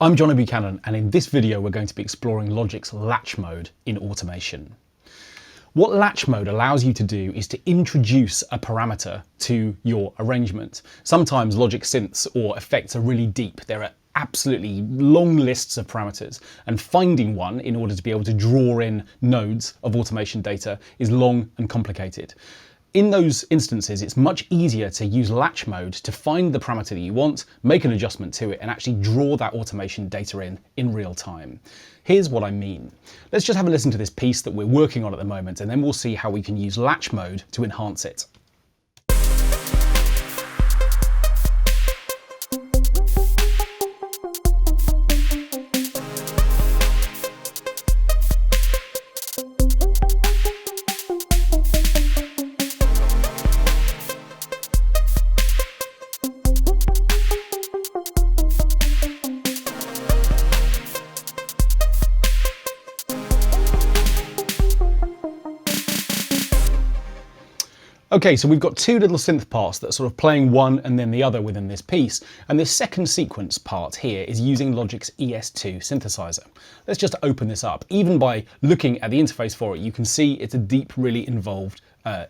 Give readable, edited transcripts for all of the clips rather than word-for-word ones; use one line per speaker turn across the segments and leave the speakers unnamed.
I'm Jono Buchanan, and in this video we're going to be exploring Logic's latch mode in automation. What latch mode allows you to do is to introduce a parameter to your arrangement. Sometimes Logic synths or effects are really deep. There are absolutely long lists of parameters, and finding one in order to be able to draw in nodes of automation data is long and complicated. In those instances, it's much easier to use latch mode to find the parameter that you want, make an adjustment to it, and actually draw that automation data in real time. Here's what I mean. Let's just have a listen to this piece that we're working on at the moment, and then we'll see how we can use latch mode to enhance it. Okay, so we've got two little synth parts that are sort of playing one and then the other within this piece, and this second sequence part here is using Logic's ES2 synthesizer. Let's just open this up. Even by looking at the interface for it, you can see it's a deep, really involved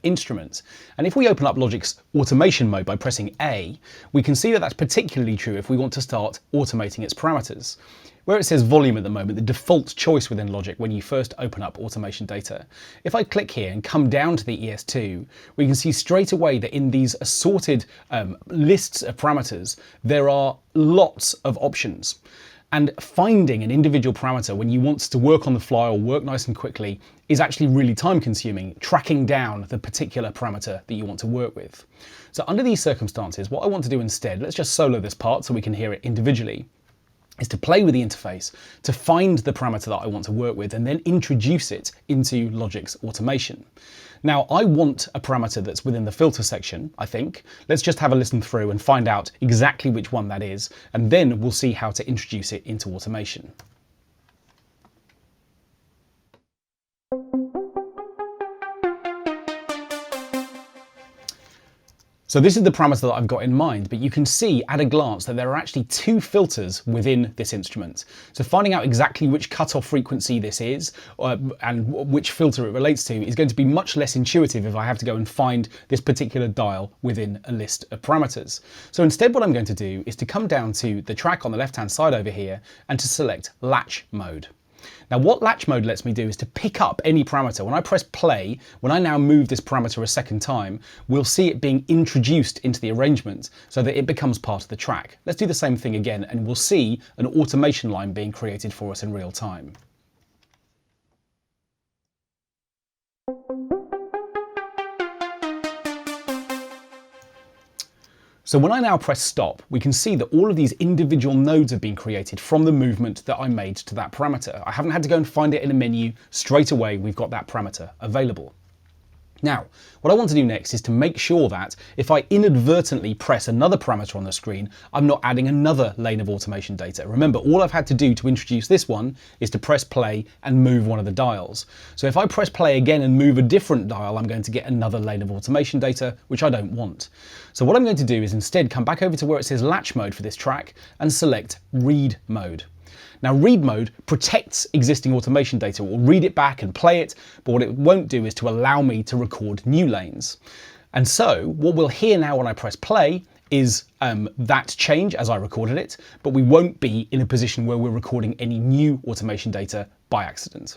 instrument. And if we open up Logic's automation mode by pressing A, we can see that that's particularly true if we want to start automating its parameters. Where it says volume at the moment, the default choice within Logic when you first open up automation data. If I click here and come down to the ES2, we can see straight away that in these assorted lists of parameters, there are lots of options. And finding an individual parameter when you want to work on the fly or work nice and quickly is actually really time consuming, tracking down the particular parameter that you want to work with. So under these circumstances, what I want to do instead, let's just solo this part so we can hear it individually, is to play with the interface to find the parameter that I want to work with and then introduce it into Logic's automation. Now, I want a parameter that's within the filter section, I think. Let's just have a listen through and find out exactly which one that is, and then we'll see how to introduce it into automation. So this is the parameter that I've got in mind, but you can see at a glance that there are actually two filters within this instrument. So finding out exactly which cutoff frequency this is and which filter it relates to is going to be much less intuitive if I have to go and find this particular dial within a list of parameters. So instead what I'm going to do is to come down to the track on the left-hand side over here and to select latch mode. Now what latch mode lets me do is to pick up any parameter. When I press play, when I now move this parameter a second time, we'll see it being introduced into the arrangement so that it becomes part of the track. Let's do the same thing again and we'll see an automation line being created for us in real time. So when I now press stop, we can see that all of these individual nodes have been created from the movement that I made to that parameter. I haven't had to go and find it in a menu. Straight away, we've got that parameter available. Now, what I want to do next is to make sure that if I inadvertently press another parameter on the screen, I'm not adding another lane of automation data. Remember, all I've had to do to introduce this one is to press play and move one of the dials. So if I press play again and move a different dial, I'm going to get another lane of automation data, which I don't want. So what I'm going to do is instead come back over to where it says latch mode for this track and select read mode. Now read mode protects existing automation data. It will read it back and play it, but what it won't do is to allow me to record new lanes. And so what we'll hear now when I press play is that change as I recorded it, but we won't be in a position where we're recording any new automation data by accident.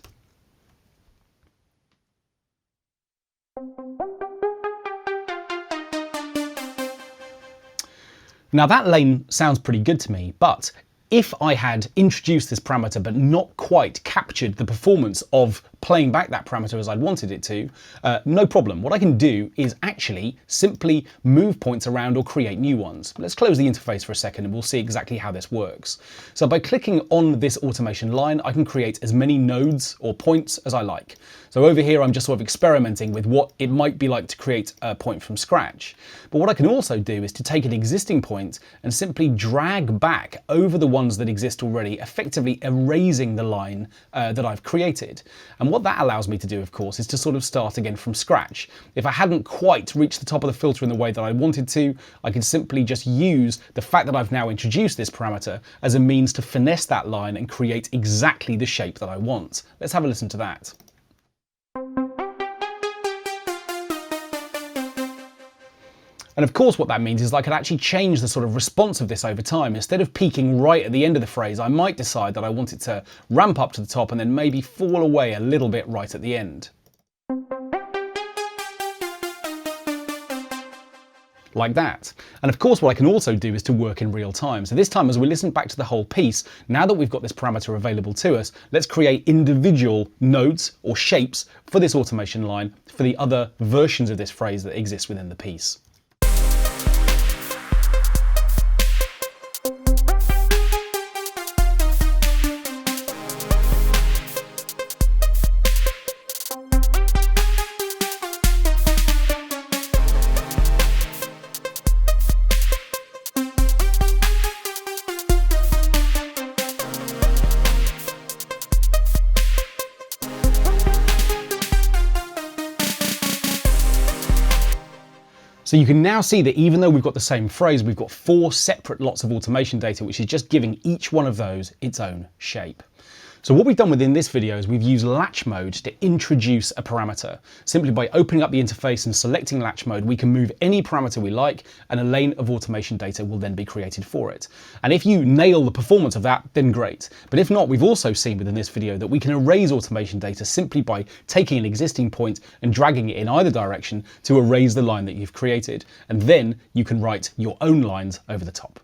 Now that lane sounds pretty good to me, but if I had introduced this parameter but not quite captured the performance of playing back that parameter as I'd wanted it to, no problem. What I can do is actually simply move points around or create new ones. Let's close the interface for a second and we'll see exactly how this works. So by clicking on this automation line, I can create as many nodes or points as I like. So over here, I'm just sort of experimenting with what it might be like to create a point from scratch. But what I can also do is to take an existing point and simply drag back over the ones that exist already, effectively erasing the line that I've created. And what what that allows me to do, of course, is to sort of start again from scratch. If I hadn't quite reached the top of the filter in the way that I wanted to, I could simply just use the fact that I've now introduced this parameter as a means to finesse that line and create exactly the shape that I want. Let's have a listen to that. And of course what that means is I could actually change the sort of response of this over time. Instead of peaking right at the end of the phrase, I might decide that I want it to ramp up to the top and then maybe fall away a little bit right at the end. Like that. And of course what I can also do is to work in real time. So this time, as we listen back to the whole piece, now that we've got this parameter available to us, let's create individual nodes or shapes for this automation line for the other versions of this phrase that exist within the piece. So you can now see that even though we've got the same phrase, we've got 4 separate lots of automation data, which is just giving each one of those its own shape. So what we've done within this video is we've used latch mode to introduce a parameter. Simply by opening up the interface and selecting latch mode, we can move any parameter we like, and a lane of automation data will then be created for it. And if you nail the performance of that, then great. But if not, we've also seen within this video that we can erase automation data simply by taking an existing point and dragging it in either direction to erase the line that you've created. And then you can write your own lines over the top.